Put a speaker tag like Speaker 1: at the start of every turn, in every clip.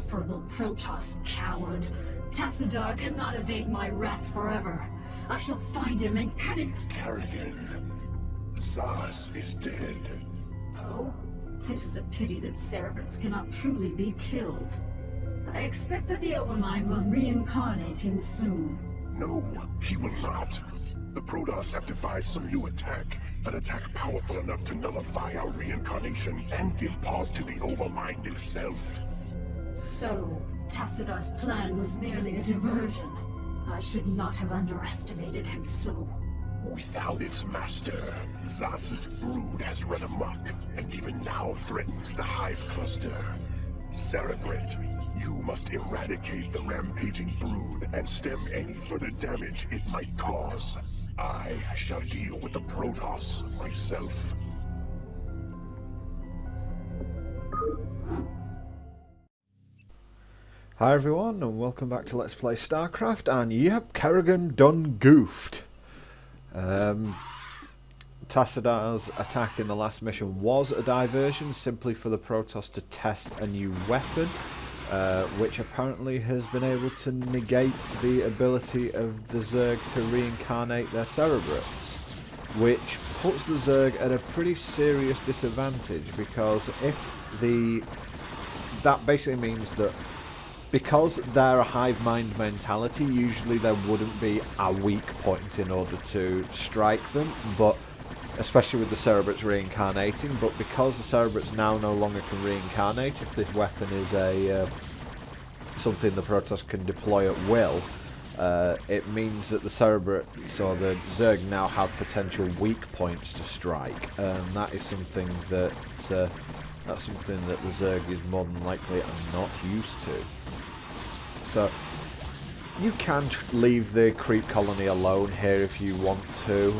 Speaker 1: insufferable Protoss coward. Tassadar cannot evade my wrath forever. I shall find him and cut it.
Speaker 2: Kerrigan, Zaz is dead.
Speaker 1: Oh? It is a pity that Cerebrats cannot truly be killed. I expect that the Overmind will reincarnate him soon.
Speaker 2: No, he will not. The Protoss have devised some new attack. An attack powerful enough to nullify our reincarnation and give pause to the Overmind itself.
Speaker 1: So, Tassadar's plan was merely a diversion. I should not have underestimated him so.
Speaker 2: Without its master, Zaz's brood has run amok, and even now threatens the Hive Cluster. Cerebrit, you must eradicate the rampaging brood and stem any further damage it might cause. I shall deal with the Protoss myself.
Speaker 3: Hi everyone, and welcome back to Let's Play Starcraft, and yep, Kerrigan done goofed. Tassadar's attack in the last mission was a diversion simply for the Protoss to test a new weapon, which apparently has been able to negate the ability of the Zerg to reincarnate their Cerebrats, which puts the Zerg at a pretty serious disadvantage, because that basically means that because they're a hive mind mentality, usually there wouldn't be a weak point in order to strike them, but especially with the Cerebrats reincarnating, but because the Cerebrats now no longer can reincarnate, if this weapon is something the Protoss can deploy at will, it means that the Cerebrats or the Zerg now have potential weak points to strike, and that is something that the Zerg is more than likely not used to. So you can leave the creep colony alone here if you want to.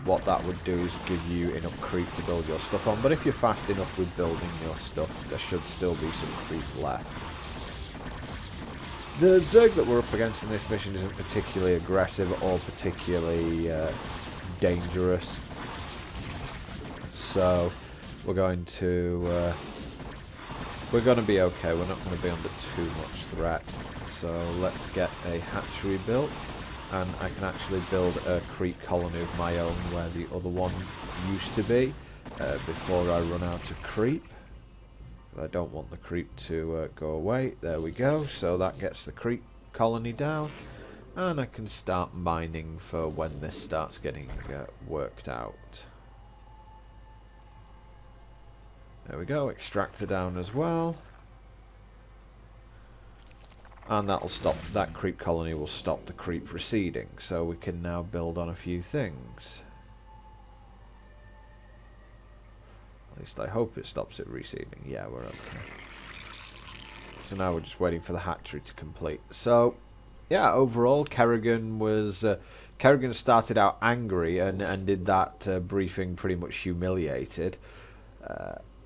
Speaker 3: What that would do is give you enough creep to build your stuff on, but if you're fast enough with building your stuff, there should still be some creep left. The Zerg that we're up against in this mission isn't particularly aggressive or particularly dangerous, so we're going to be okay. We're not going to be under too much threat. So let's get a hatchery built, and I can actually build a creep colony of my own where the other one used to be before I run out of creep. I don't want the creep to go away. There we go. So that gets the creep colony down, and I can start mining for when this starts getting worked out. There we go. Extractor down as well. And that'll stop, that creep colony will stop the creep receding, so we can now build on a few things. At least I hope it stops it receding. Yeah, we're okay. So now we're just waiting for the hatchery to complete. So, yeah, overall, Kerrigan started out angry and did that briefing pretty much humiliated.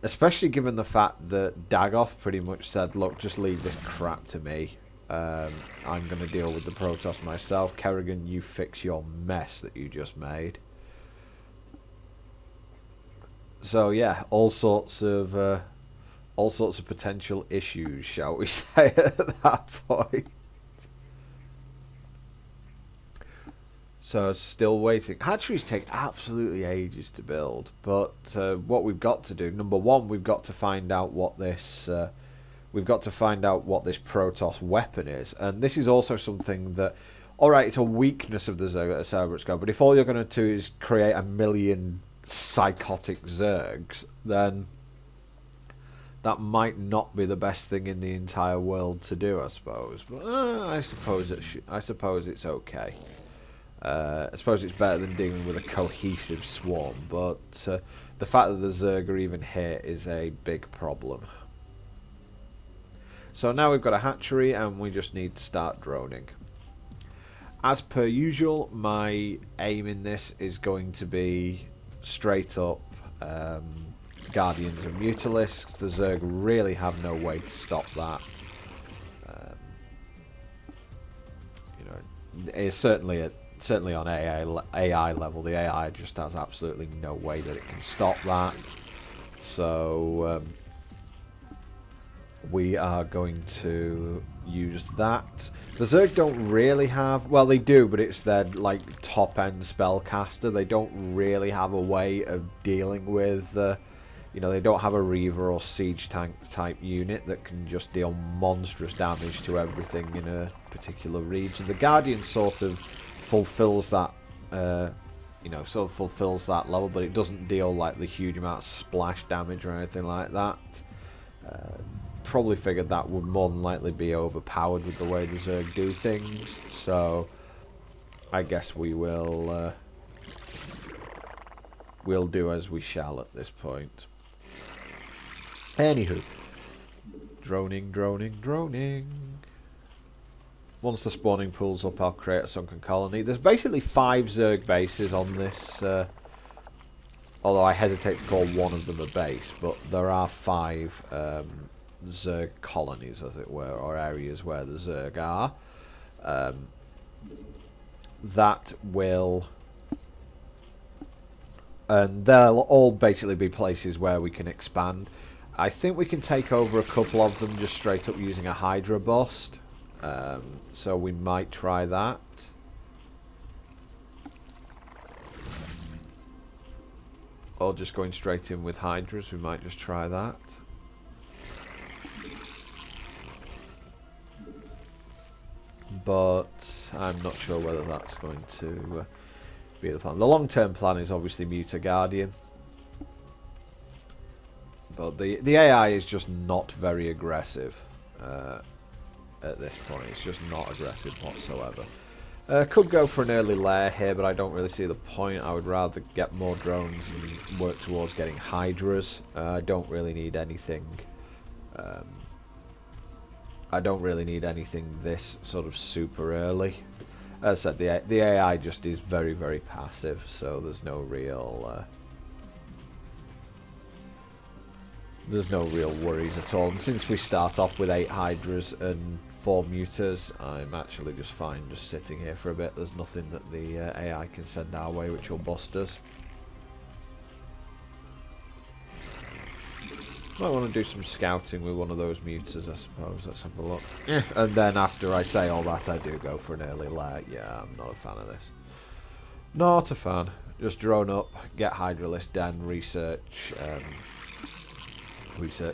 Speaker 3: Especially given the fact that Dagoth pretty much said, look, just leave this crap to me. I'm going to deal with the Protoss myself. Kerrigan, you fix your mess that you just made. So yeah, all sorts of potential issues, shall we say, at that point. So still waiting. Hatcheries take absolutely ages to build, but what we've got to do, number one, we've got to find out what this Protoss weapon is, and this is also something that, all right, it's a weakness of the Zerg that Cerebrats go, but if all you're going to do is create a million psychotic Zergs, then that might not be the best thing in the entire world to do, I suppose. But I suppose it's okay. I suppose it's better than dealing with a cohesive swarm, but the fact that the Zerg are even here is a big problem. So now we've got a hatchery and we just need to start droning. As per usual, my aim in this is going to be straight up Guardians and Mutalisks. The Zerg really have no way to stop that. It's certainly on AI level, the AI just has absolutely no way that it can stop that. So we are going to use that. The Zerg don't really have... Well, they do, but it's their, like, top-end spellcaster. They don't really have a way of dealing with... you know, they don't have a Reaver or Siege Tank type unit that can just deal monstrous damage to everything in a particular region. The Guardian sort of fulfills that... you know, sort of fulfills that level, but it doesn't deal, like, the huge amount of splash damage or anything like that. Probably figured that would more than likely be overpowered with the way the Zerg do things, so I guess we will we'll do as we shall at this point. Anywho, droning. Once the spawning pool's up, I'll create a sunken colony. There's basically 5 Zerg bases on this, although I hesitate to call one of them a base, but there are 5 Zerg colonies, as it were, or areas where the Zerg are. That will... And they'll all basically be places where we can expand. I think we can take over a couple of them just straight up using a Hydra bust. So we might try that. Or just going straight in with Hydras, we might just try that. But I'm not sure whether that's going to be the plan. The long-term plan is obviously Muta Guardian. But the AI is just not very aggressive at this point. It's just not aggressive whatsoever. Could go for an early lair here, but I don't really see the point. I would rather get more drones and work towards getting Hydras. I don't really need anything... I don't really need anything this sort of super early. As I said, the AI just is very, very passive, so there's no real worries at all. And since we start off with 8 Hydras and 4 Mutas, I'm actually just fine just sitting here for a bit. There's nothing that the AI can send our way which will bust us. Might want to do some scouting with one of those Mutas, I suppose. Let's have a look. And then after I say all that, I do go for an early lair. Yeah, I'm not a fan of this. Not a fan. Just drone up, get Hydralist den, research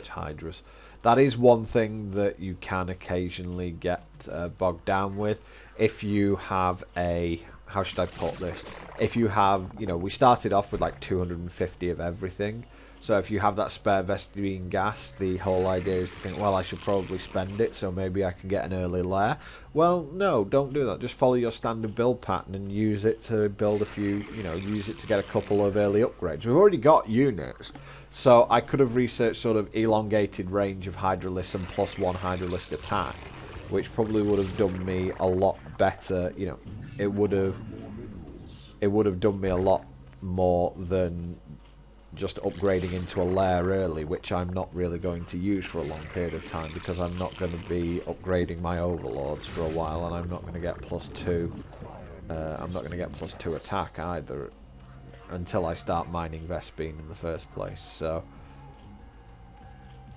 Speaker 3: Hydras. That is one thing that you can occasionally get bogged down with. If you have a... How should I put this? If you have... You know, we started off with like 250 of everything. So if you have that spare Vespene gas, the whole idea is to think, well, I should probably spend it, so maybe I can get an early lair. Well, no, don't do that. Just follow your standard build pattern and use it to build a few, you know, use it to get a couple of early upgrades. We've already got units, so I could have researched sort of elongated range of Hydralisk and +1 Hydralisk attack, which probably would have done me a lot better, you know, it would have done me a lot more than just upgrading into a lair early, which I'm not really going to use for a long period of time because I'm not going to be upgrading my overlords for a while, and I'm not going to get +2 I'm not going to get +2 attack either until I start mining Vespene in the first place. So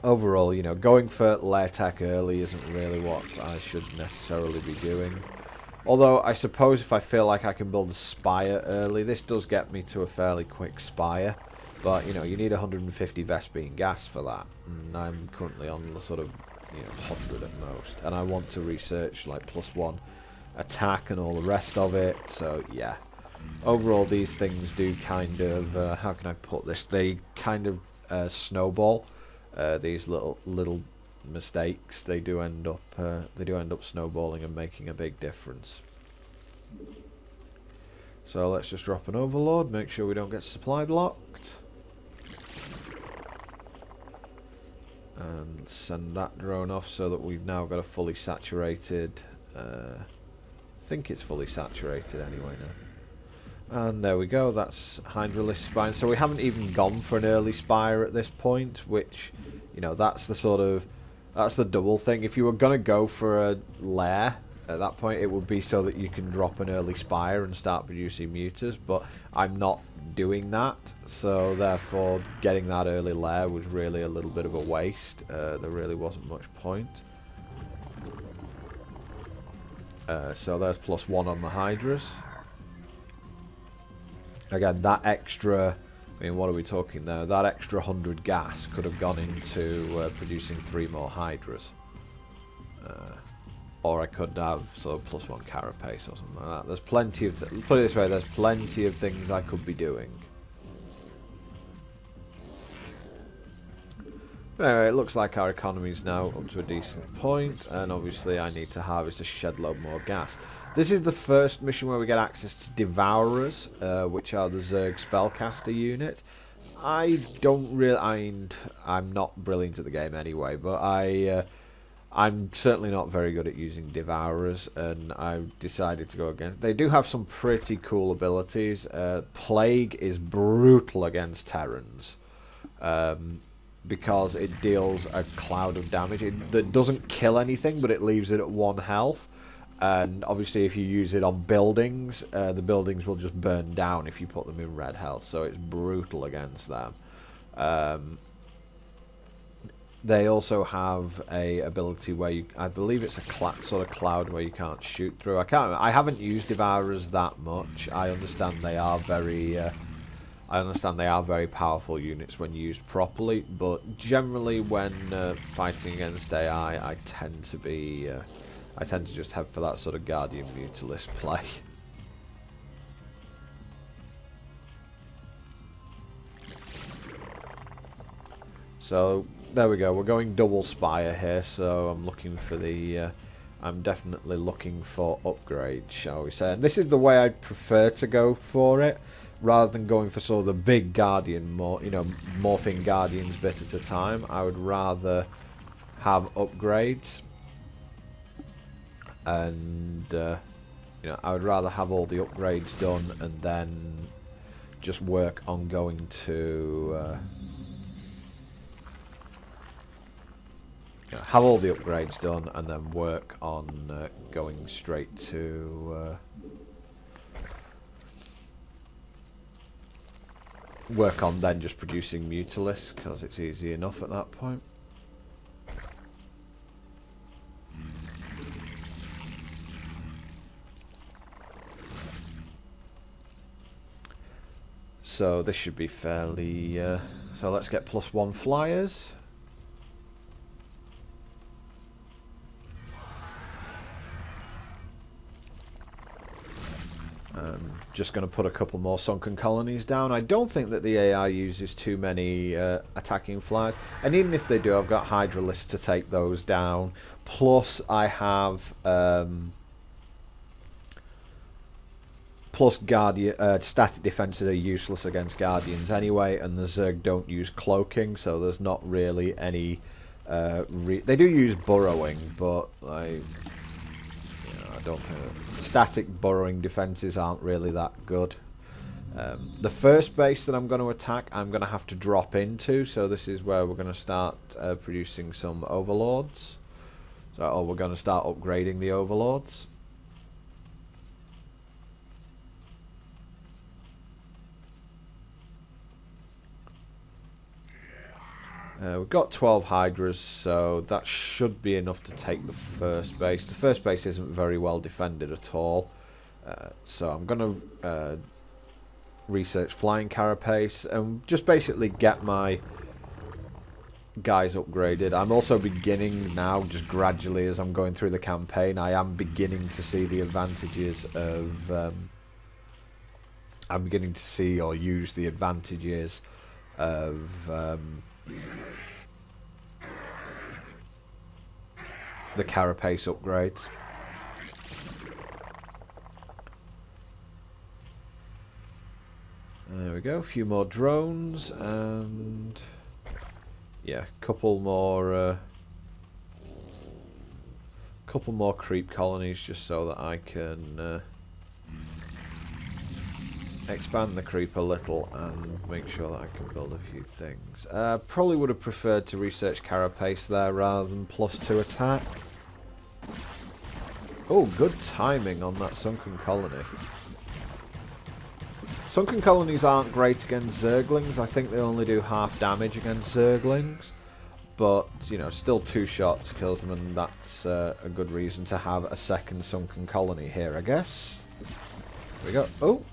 Speaker 3: overall, you know, going for lair tech early isn't really what I should necessarily be doing. Although I suppose if I feel like I can build a spire early, this does get me to a fairly quick spire. But, you know, you need 150 Vespene gas for that. And I'm currently on the sort of, you know, 100 at most. And I want to research, like, +1 attack and all the rest of it. So, yeah. Overall, these things do kind of, how can I put this? They kind of snowball. These little mistakes, they do end up snowballing and making a big difference. So let's just drop an overlord, make sure we don't get supply blocked. And send that drone off so that we've now got a fully saturated... I think it's fully saturated anyway now. And there we go, that's Hydralisk Spine. So we haven't even gone for an early spire at this point, which, you know, that's the sort of... That's the double thing. If you were going to go for a lair, At that point, it would be so that you can drop an early spire and start producing mutas, but I'm not doing that, so therefore getting that early lair was really a little bit of a waste. There really wasn't much point. So there's +1 on the Hydras. Again, that extra, I mean, what are we talking there? That extra 100 gas could have gone into producing 3 more Hydras. Or I could have sort of +1 carapace or something like that. There's plenty of, put it this way, there's plenty of things I could be doing. Anyway, it looks like our economy is now up to a decent point, and obviously I need to harvest a shed load more gas. This is the first mission where we get access to Devourers, which are the Zerg spellcaster unit. I don't really, I'm not brilliant at the game anyway, but I'm certainly not very good at using Devourers, and I decided to go against. They do have some pretty cool abilities. Plague is brutal against Terrans. Because it deals a cloud of damage. That doesn't kill anything, but it leaves it at 1 health. And obviously if you use it on buildings, the buildings will just burn down if you put them in red health. So it's brutal against them. They also have a ability where you, I believe it's a sort of cloud where you can't shoot through. I haven't used Devourers that much. I understand they are very... I understand they are very powerful units when used properly, but generally when fighting against AI, I tend to just head for that sort of Guardian Mutalist play. So there we go. We're going double spire here, so I'm looking for the. I'm definitely looking for upgrades, shall we say? And this is the way I'd prefer to go for it. Rather than going for sort of the big Guardian, morphing Guardians bit at a time, I would rather have upgrades, and I would rather have all the upgrades done and then just work on going to have all the upgrades done and then work on going straight to. Work on then just producing Mutalisks, because it's easy enough at that point. So this should be fairly... so let's get +1 flyers. Just going to put a couple more sunken colonies down. I don't think that the AI uses too many attacking flyers, and even if they do, I've got Hydralisks to take those down. Plus I have plus Guardian static defenses are useless against Guardians anyway, and the Zerg don't use cloaking, so there's not really any they do use burrowing, but I don't think static burrowing defenses aren't really that good. The first base that I'm going to attack, I'm going to have to drop into, so this is where we're going to start producing some overlords. So, we're going to start upgrading the overlords. We've got 12 Hydras, so that should be enough to take the first base. The first base isn't very well defended at all, so I'm going to research Flying Carapace and just basically get my guys upgraded. I'm also beginning now, just gradually as I'm going through the campaign, I am beginning to see the advantages of... I'm beginning to see or use the advantages of... the carapace upgrades. There we go, a few more drones and yeah, couple more creep colonies just so that I can expand the creep a little and make sure that I can build a few things. Probably would have preferred to research carapace there rather than +2 attack. Oh, good timing on that sunken colony. Sunken colonies aren't great against Zerglings. I think they only do half damage against Zerglings. But, you know, still 2 shots kills them, and that's a good reason to have a second sunken colony here, I guess. Here we go. Oh!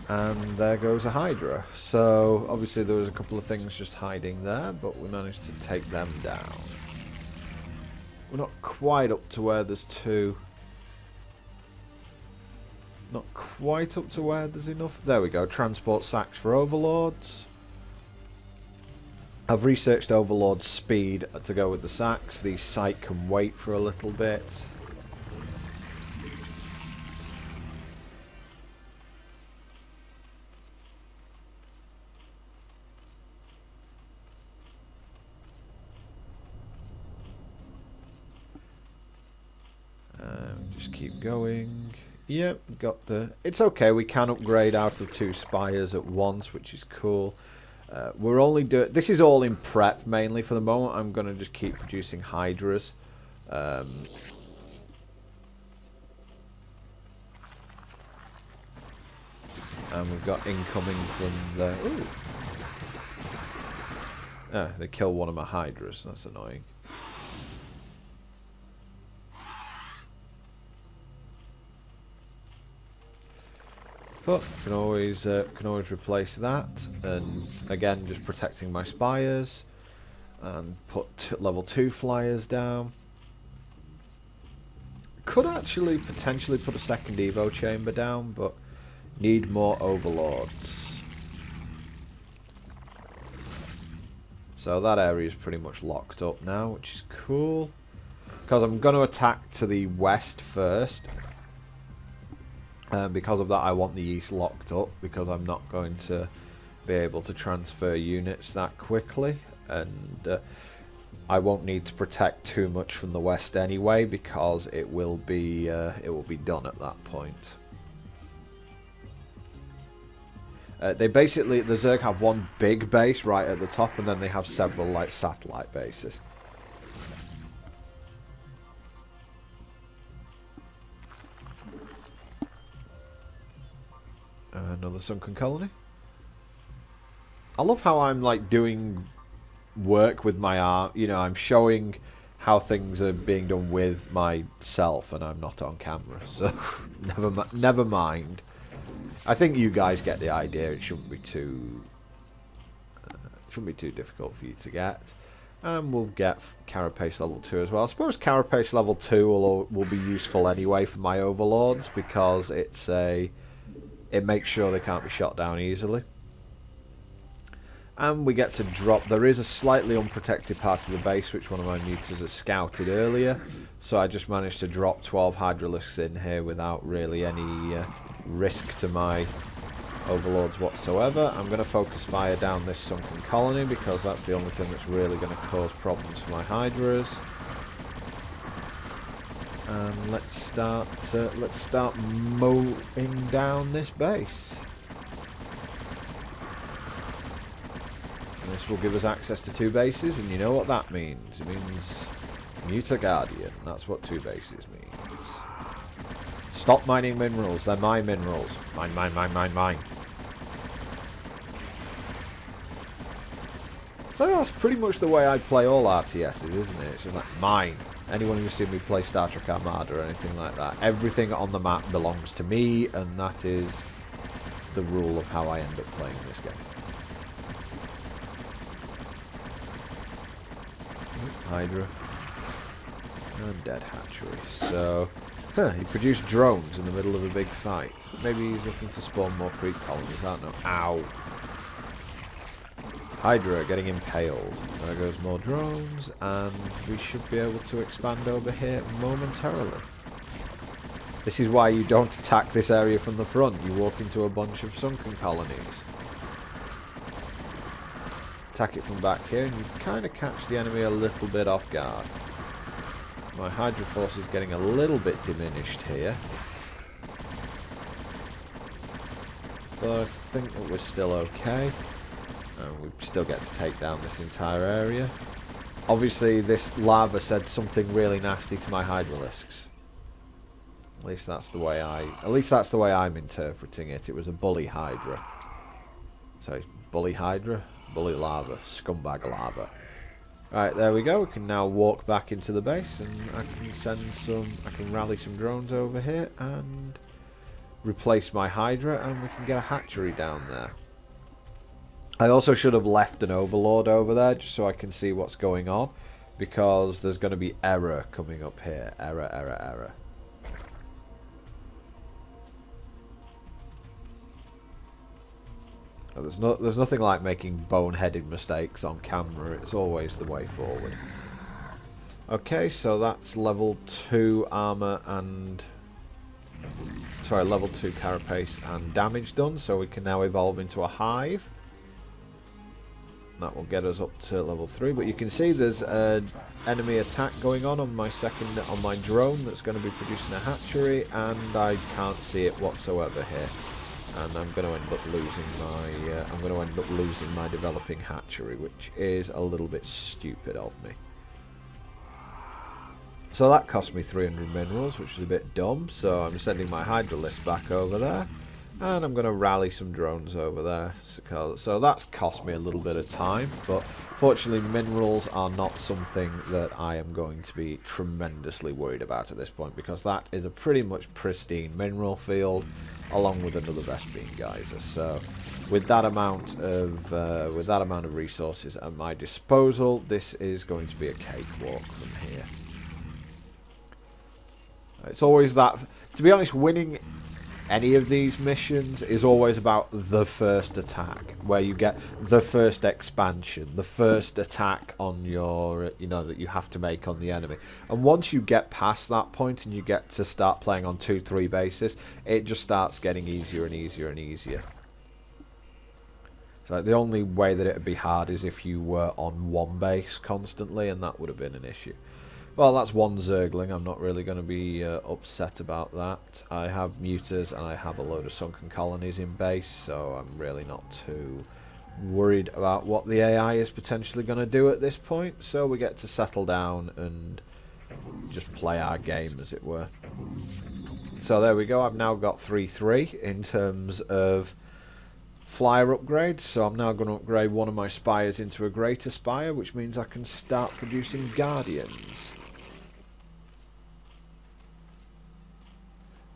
Speaker 3: And there goes a Hydra. So, obviously there was a couple of things just hiding there, but we managed to take them down. We're not quite up to where there's 2. Not quite up to where there's enough. There we go. Transport sacks for Overlords. I've researched Overlord's speed to go with the sacks. The sight can wait for a little bit. Just keep going. Yep, got the... It's okay, we can upgrade out of 2 spires at once, which is cool. We're only doing... This is all in prep, mainly, for the moment. I'm going to just keep producing Hydras. And we've got incoming from the... Ooh! Ah, they killed one of my Hydras. That's annoying. But can always replace that, and again just protecting my spires, and put level 2 flyers down. Could actually potentially put a second Evo chamber down, but need more Overlords. So that area is pretty much locked up now, which is cool. Because I'm going to attack to the west first. Because of that, I want the east locked up, because I'm not going to be able to transfer units that quickly, and I won't need to protect too much from the west anyway, because it will be done at that point. They basically, the Zerg have one big base right at the top, and then they have several like satellite bases. Another sunken colony. I love how I'm like doing work with my art. You know, I'm showing how things are being done with myself, and I'm not on camera. So never mind. I think you guys get the idea. It shouldn't be too difficult for you to get. And we'll get Carapace level 2 as well. I suppose Carapace level 2 will be useful anyway for my Overlords, because it makes sure they can't be shot down easily. And we get to drop... There is a slightly unprotected part of the base, which one of my mutas has scouted earlier. So I just managed to drop 12 Hydralisks in here without really any risk to my Overlords whatsoever. I'm going to focus fire down this sunken colony, because that's the only thing that's really going to cause problems for my Hydras. And let's start mowing down this base. And this will give us access to 2 bases, and you know what that means. It means Muta Guardian. That's what 2 bases means. Stop mining minerals. They're my minerals. Mine, mine, mine, mine, mine. So that's pretty much the way I play all RTSs, isn't it? It's just like, mine. Anyone who's seen me play Star Trek Armada or anything like that, everything on the map belongs to me, and that is the rule of how I end up playing this game. Hydra. And dead hatchery. So, he produced drones in the middle of a big fight. Maybe he's looking to spawn more creep colonies, I don't know. Ow. Hydra getting impaled. There goes more drones, and we should be able to expand over here momentarily. This is why you don't attack this area from the front. You walk into a bunch of sunken colonies. Attack it from back here, and you kind of catch the enemy a little bit off guard. My Hydra force is getting a little bit diminished here. But I think that we're still okay. And we still get to take down this entire area. Obviously, this lava said something really nasty to my hydralisks. At least that's the way I'm interpreting it. It was a bully hydra. So bully hydra, bully lava, scumbag lava. Right, there we go. We can now walk back into the base, and I can rally some drones over here and replace my hydra, and we can get a hatchery down there. I also should have left an overlord over there just so I can see what's going on, because there's going to be error coming up here. Error. There's nothing like making boneheaded mistakes on camera. It's always the way forward. Okay, so that's level 2 armor and... Sorry, level 2 carapace and damage done, so we can now evolve into a hive. That will get us up to level 3, but you can see there's an enemy attack going on my drone that's going to be producing a hatchery, and I can't see it whatsoever here. And I'm going to end up losing my developing hatchery, which is a little bit stupid of me. So that cost me 300 minerals, which is a bit dumb. So I'm sending my hydralist back over there, and I'm going to rally some drones over there. So that's cost me a little bit of time, but fortunately minerals are not something that I am going to be tremendously worried about at this point, because that is a pretty much pristine mineral field, along with another Vespene geyser. So with that amount of resources at my disposal, this is going to be a cakewalk from here. It's always that, to be honest, winning any of these missions is always about the first attack, where you get the first expansion, the first attack on your, that you have to make on the enemy. And once you get past that point and you get to start playing on 2-3 bases, it just starts getting easier and easier and easier. So the only way that it would be hard is if you were on one base constantly, and that would have been an issue. Well, that's one Zergling. I'm not really going to be upset about that. I have muters and I have a load of sunken colonies in base, so I'm really not too worried about what the AI is potentially going to do at this point. So we get to settle down and just play our game, as it were. So there we go. I've now got 3-3 in terms of flyer upgrades, so I'm now going to upgrade one of my spires into a greater spire, which means I can start producing guardians.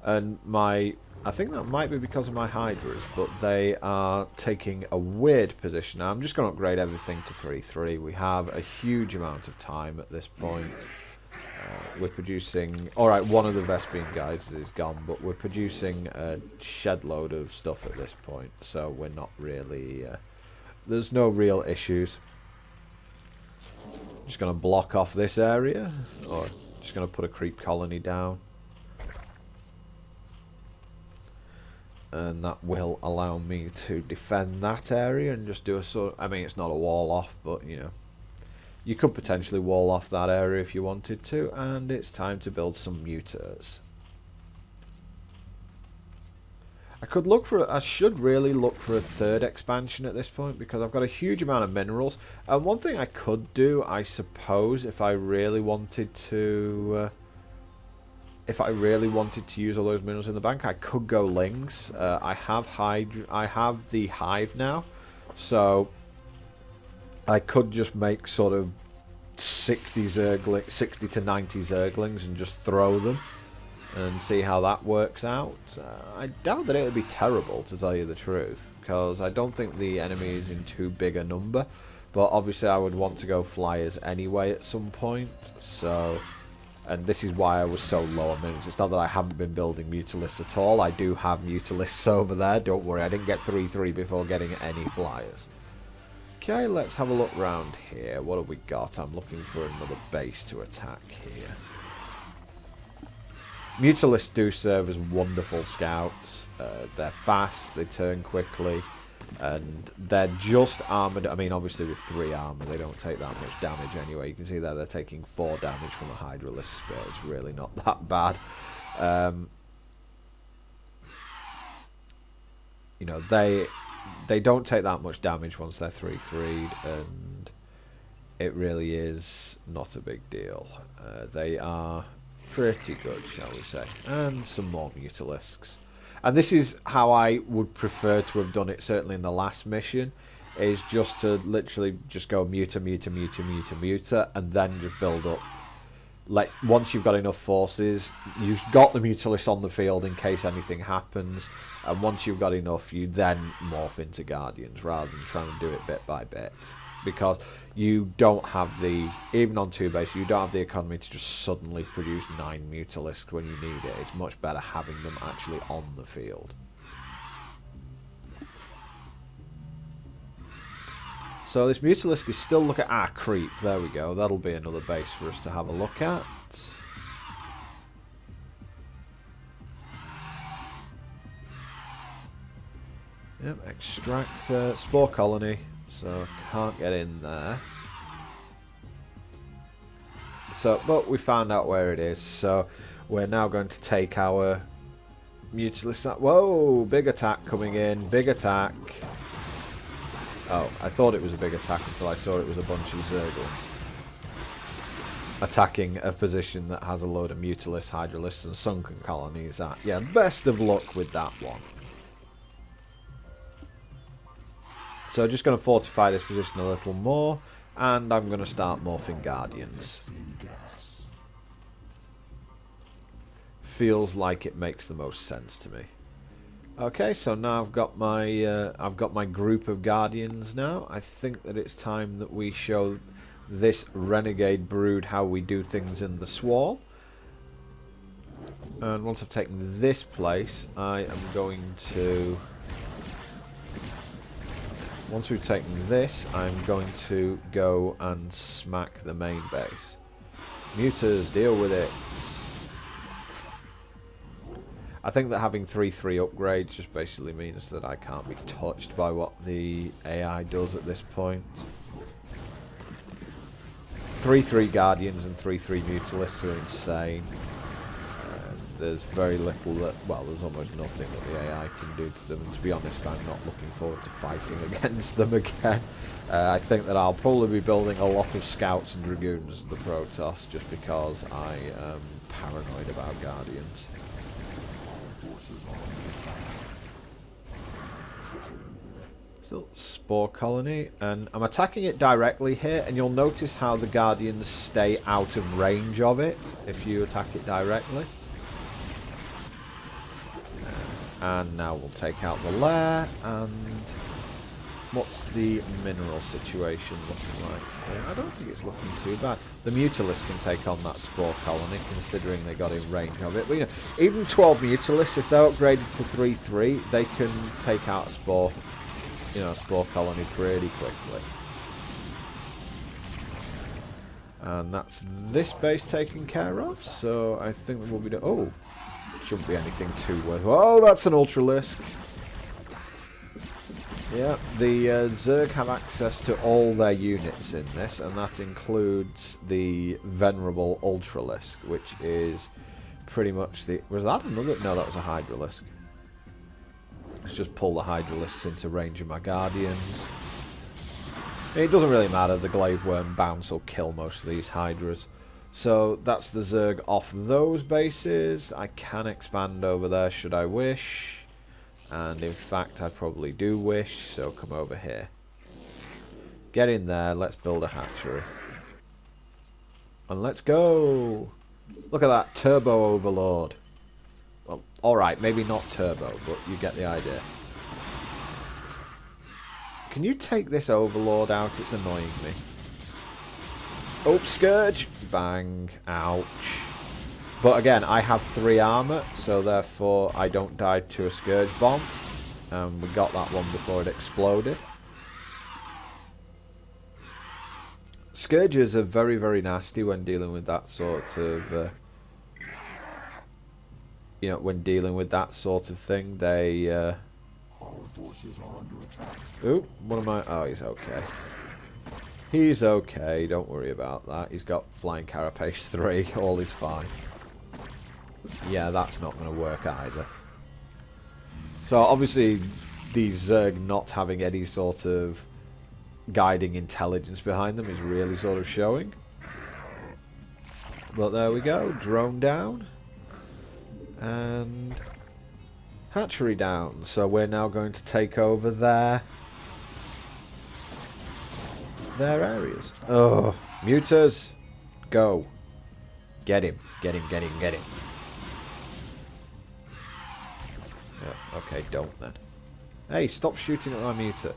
Speaker 3: And I think that might be because of my hydras, but they are taking a weird position. Now I'm just going to upgrade everything to 3-3. We have a huge amount of time at this point. We're producing... Alright, one of the Vespene guys is gone, but we're producing a shed load of stuff at this point, so we're not really... there's no real issues. Just going to block off this area, or just going to put a creep colony down. And that will allow me to defend that area and just do a sort of... I mean, it's not a wall off, but, you could potentially wall off that area if you wanted to, and it's time to build some muters. I should really look for a third expansion at this point, because I've got a huge amount of minerals. And one thing I could do, I suppose, if I really wanted to use all those minerals in the bank, I could go lings. I have the hive now, so I could just make sort of 60 to 90 Zerglings and just throw them and see how that works out. I doubt that it would be terrible, to tell you the truth, because I don't think the enemy is in too big a number, but obviously I would want to go flyers anyway at some point, so... And this is why I was so low on minerals. It's not that I haven't been building Mutalisks at all. I do have Mutalisks over there. Don't worry, I didn't get 3-3 before getting any flyers. Okay, let's have a look round here. What have we got? I'm looking for another base to attack here. Mutalisks do serve as wonderful scouts. They're fast, they turn quickly, and they're just armoured. I mean, obviously with 3 armour, they don't take that much damage anyway. You can see there they're taking 4 damage from a Hydralisk spear. It's really not that bad. They don't take that much damage once they're 3-3'd, and it really is not a big deal. They are pretty good, shall we say. And some more Mutalisks. And this is how I would prefer to have done it, certainly in the last mission, is just to literally just go muta, muta, muta, muta, muta, and then just build up. Like, once you've got enough forces, you've got the Mutalisks on the field in case anything happens, and once you've got enough, you then morph into Guardians, rather than trying to do it bit by bit. Because you don't have the, even on 2 base, you don't have the economy to just suddenly produce 9 Mutalisks when you need it. It's much better having them actually on the field. So this Mutalisk is still looking at creep. There we go. That'll be another base for us to have a look at. Yep, extractor, spore colony. So can't get in there. So, but we found out where it is. So we're now going to take our Mutalisk. Whoa! Big attack coming in. Big attack. Oh, I thought it was a big attack until I saw it was a bunch of Zerglings attacking a position that has a load of Mutalisks, Hydralisks and Sunken Colonies at. Yeah, best of luck with that one. So just going to fortify this position a little more, and I'm going to start morphing Guardians. Feels like it makes the most sense to me. Okay, so now I've got my group of Guardians now. I think that it's time that we show this renegade brood how we do things in the Swarm. And once I've taken this place, I am going to... Once we've taken this, I'm going to go and smack the main base. Mutas, deal with it. I think that having 3/3 upgrades just basically means that I can't be touched by what the AI does at this point. 3/3 Guardians and 3/3 Mutalisks are insane. There's very little that, well, there's almost nothing that the AI can do to them, and to be honest, I'm not looking forward to fighting against them again. I think that I'll probably be building a lot of Scouts and Dragoons as the Protoss, just because I am paranoid about Guardians. Still Spore Colony, and I'm attacking it directly here, and you'll notice how the Guardians stay out of range of it if you attack it directly. And now we'll take out the lair, and what's the mineral situation looking like here? I don't think it's looking too bad. The Mutalisk can take on that Spore Colony, considering they got in range of it. But you know, even 12 Mutalisks, if they're upgraded to 3/3, they can take out a Spore, you know, a Spore Colony pretty quickly. And that's this base taken care of, so I think that we'll be... Oh! Shouldn't be anything too worthwhile. Oh, that's an Ultralisk. Yeah, the Zerg have access to all their units in this, and that includes the Venerable Ultralisk, which is pretty much the... Was that another? No, that was a Hydralisk. Let's just pull the Hydralisks into range of my Guardians. It doesn't really matter, the Glaive Worm bounce will kill most of these Hydras. So that's the Zerg off those bases. I can expand over there should I wish. And in fact I probably do wish, so come over here. Get in there, let's build a hatchery. And let's go! Look at that, Turbo Overlord. Well, alright, maybe not Turbo, but you get the idea. Can you take this Overlord out? It's annoying me. Oh, Scourge! Bang. Ouch. But again, I have 3 armor, so therefore I don't die to a Scourge bomb. We got that one before it exploded. Scourges are very, very nasty when dealing with that sort of... you know, when dealing with that sort of thing, they... Ooh, what am I... Oh, he's okay. He's okay, don't worry about that. He's got Flying Carapace 3, all is fine. Yeah, that's not going to work either. So obviously, these Zerg not having any sort of guiding intelligence behind them is really sort of showing. But there we go, drone down. And hatchery down. So we're now going to take over their areas. Oh, muters, go. Get him, get him, get him, get him. Oh, okay, don't then. Hey, stop shooting at my muter.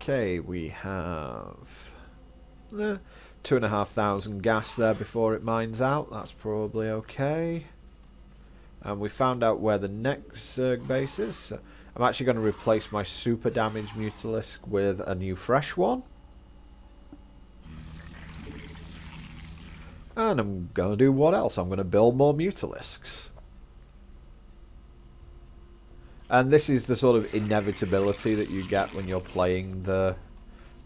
Speaker 3: Okay, we have 2,500 gas there before it mines out. That's probably okay. And we found out where the next Zerg base is. So I'm actually going to replace my super damaged Mutalisk with a new fresh one. And I'm going to do what else? I'm going to build more Mutalisks. And this is the sort of inevitability that you get when you're playing the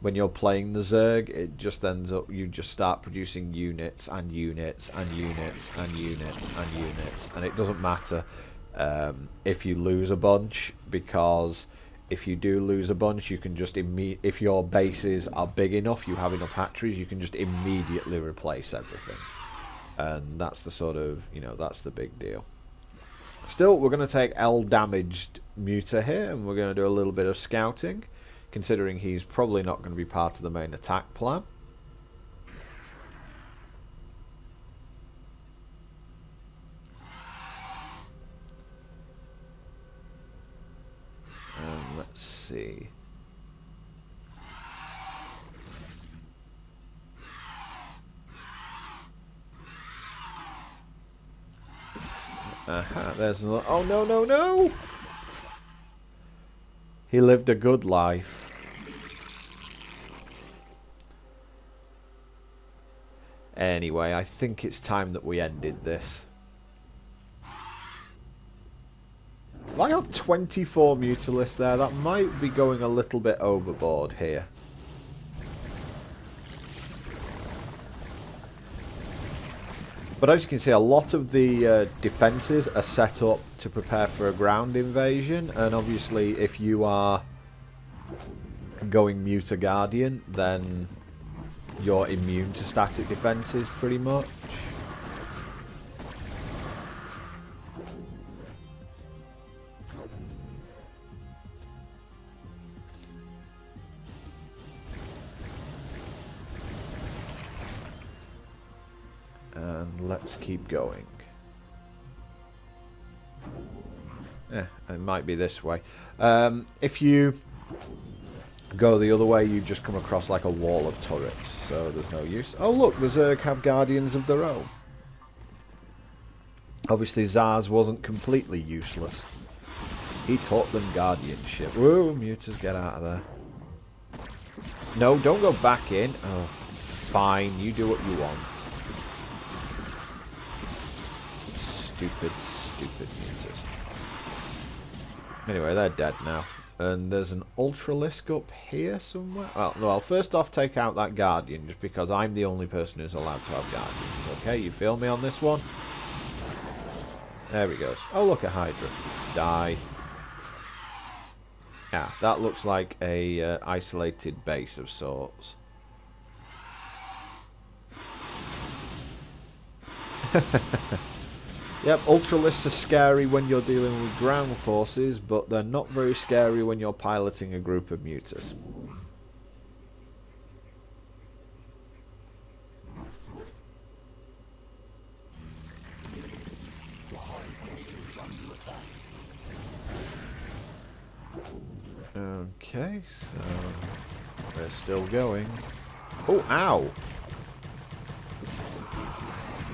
Speaker 3: Zerg. It just ends up, you just start producing units and units and units and units and units, and it doesn't matter if you lose a bunch, because if you do lose a bunch, you can just if your bases are big enough, you have enough hatcheries, you can just immediately replace everything. And that's the sort of, you know, that's the big deal. Still, we're going to take L damaged Muta here, and we're going to do a little bit of scouting, considering he's probably not going to be part of the main attack plan. Let's see. Aha, there's another. Oh, no, no, no! He lived a good life. Anyway, I think it's time that we ended this. Have I got 24 Mutalisks there? That might be going a little bit overboard here. But as you can see, a lot of the defences are set up to prepare for a ground invasion. And obviously, if you are going Muta Guardian, then you're immune to static defences pretty much. And let's keep going. It might be this way. If you go the other way, you just come across like a wall of turrets, so there's no use. Oh look, the Zerg have guardians of their own. Obviously Zaz wasn't completely useless. He taught them guardianship. Whoa, Mutas, get out of there. No, don't go back in. Oh, fine, you do what you want. Stupid, stupid Mutas. Anyway, they're dead now. And there's an Ultralisk up here somewhere. Well, first off, take out that Guardian, just because I'm the only person who's allowed to have Guardians. Okay, you feel me on this one? There he goes. Oh, look, a Hydra. Die. Yeah, that looks like a isolated base of sorts. Yep, Ultralisks are scary when you're dealing with ground forces, but they're not very scary when you're piloting a group of mutas. Okay, so we're still going. Oh, ow!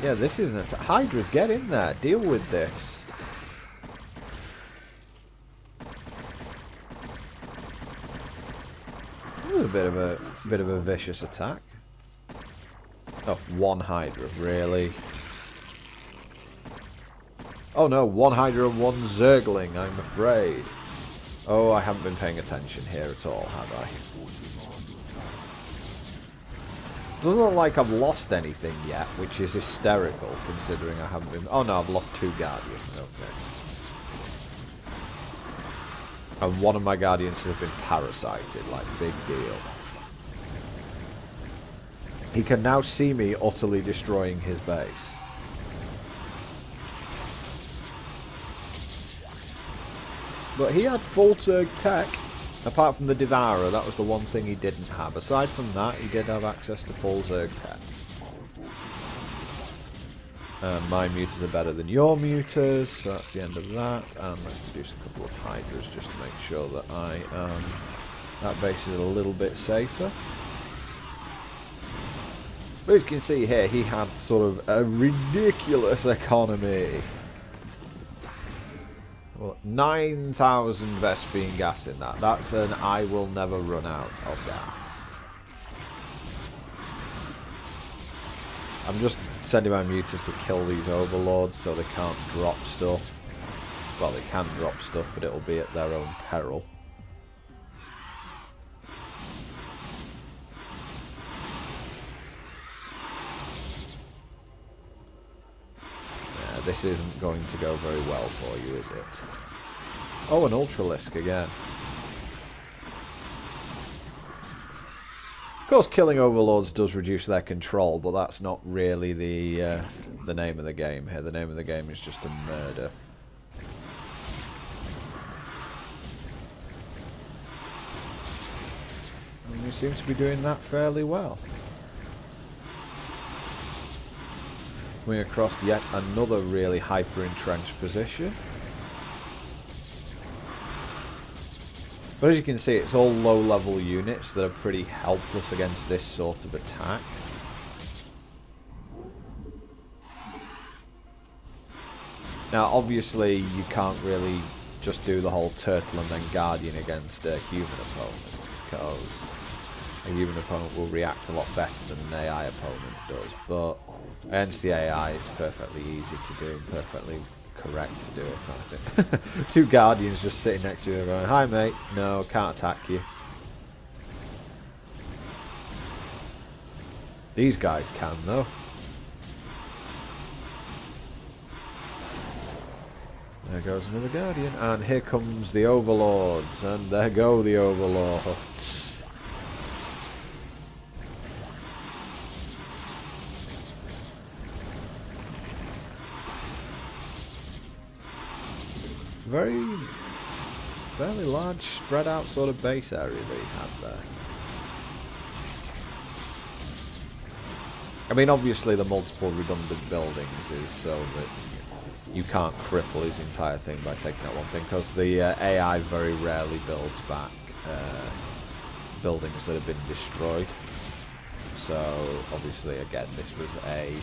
Speaker 3: Yeah, this isn't it. Hydras, get in there. Deal with this. That was a bit of a vicious attack. Oh, one Hydra, really? Oh no, one Hydra and one Zergling, I'm afraid. Oh, I haven't been paying attention here at all, have I? Doesn't look like I've lost anything yet, which is hysterical considering I haven't been... Oh no, I've lost 2 Guardians. Okay. And one of my Guardians has been parasited, like, big deal. He can now see me utterly destroying his base. But he had full Zerg tech. Apart from the Devourer, that was the one thing he didn't have. Aside from that, he did have access to full Zerg tech. My mutas are better than your mutas, so that's the end of that. And let's produce a couple of Hydras just to make sure that that base is a little bit safer. But as you can see here, he had sort of a ridiculous economy. Well, 9,000 Vespene gas in that. That's an I will never run out of gas. I'm just sending my mutas to kill these overlords so they can't drop stuff. Well, they can drop stuff, but it'll be at their own peril. This isn't going to go very well for you, is it? Oh, an Ultralisk again. Of course, killing overlords does reduce their control, but that's not really the name of the game here. The name of the game is just to murder. And we seem to be doing that fairly well. Coming across yet another really hyper-entrenched position. But as you can see, it's all low-level units that are pretty helpless against this sort of attack. Now, obviously, you can't really just do the whole turtle and then guardian against a human opponent, because a human opponent will react a lot better than an AI opponent does. But against the AI, it's perfectly easy to do and perfectly correct to do it, I think. 2 Guardians just sitting next to you going, "Hi mate, no, can't attack you." These guys can though. There goes another Guardian, and here comes the Overlords, and there go the Overlords. Fairly large, spread out sort of base area that he had there. I mean, obviously the multiple redundant buildings is so that you can't cripple his entire thing by taking out one thing, because the AI very rarely builds back buildings that have been destroyed. So, obviously, again, this was a...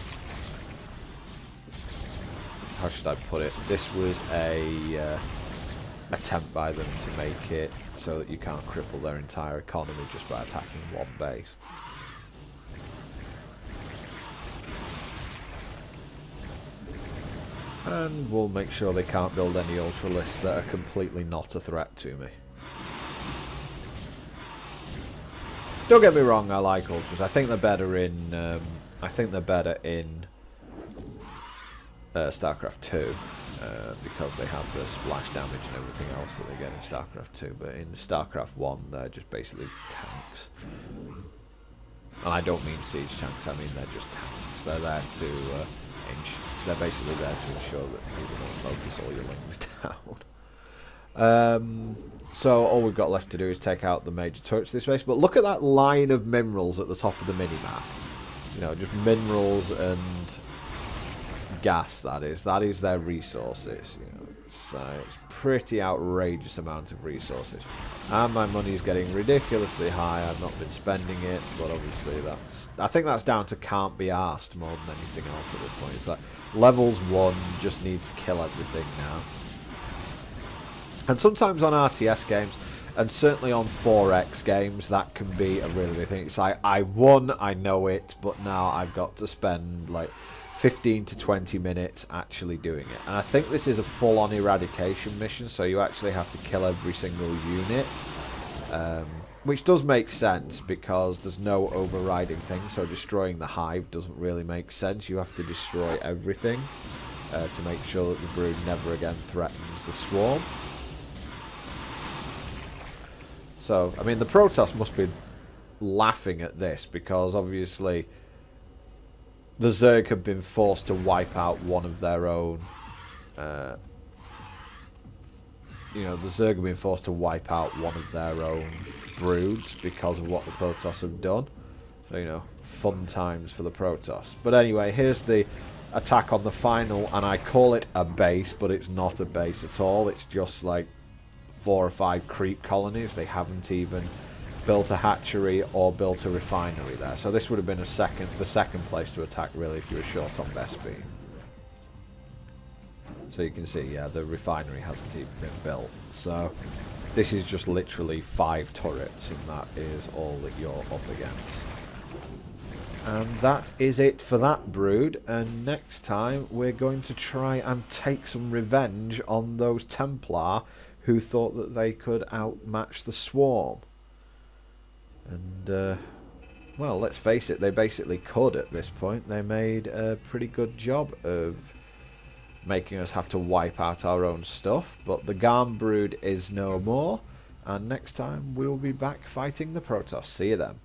Speaker 3: how should I put it? This was a attempt by them to make it so that you can't cripple their entire economy just by attacking one base. And we'll make sure they can't build any Ultralisks that are completely not a threat to me. Don't get me wrong, I like Ultras. I think they're better in Starcraft 2, because they have the splash damage and everything else that they get in Starcraft 2, but in Starcraft 1 they're just basically tanks. And I don't mean siege tanks, I mean they're just tanks. They're there to they're basically there to ensure that people don't focus all your lings down. So all we've got left to do is take out the major turrets this base, but look at that line of minerals at the top of the mini-map. You know, just minerals and gas, that is their resources. You know, it's pretty outrageous amount of resources, and my money is getting ridiculously high. I've not been spending it, but obviously I think that's down to can't be asked more than anything else at this point. It's like levels 1 just need to kill everything now. And sometimes on RTS games, and certainly on 4X games, that can be a really big thing. It's like, I won, I know it, but now I've got to spend like 15 to 20 minutes actually doing it. And I think this is a full-on eradication mission, so you actually have to kill every single unit. Which does make sense because there's no overriding thing, so destroying the hive doesn't really make sense. You have to destroy everything to make sure that the brood never again threatens the swarm. So, I mean, the Protoss must be laughing at this because obviously the Zerg have been forced to wipe out one of their own. The Zerg have been forced to wipe out one of their own broods because of what the Protoss have done. So, fun times for the Protoss. But anyway, here's the attack on the final, and I call it a base, but it's not a base at all. It's just like 4 or 5 creep colonies. They haven't even built a hatchery or built a refinery there. So this would have been the second place to attack, really, if you were short on best beam. So you can see, yeah, the refinery hasn't even been built. So this is just literally 5 turrets, and that is all that you're up against. And that is it for that brood. And next time we're going to try and take some revenge on those Templar who thought that they could outmatch the swarm. And, well, let's face it, they basically could at this point. They made a pretty good job of making us have to wipe out our own stuff. But the Garm brood is no more. And next time we'll be back fighting the Protoss. See you then.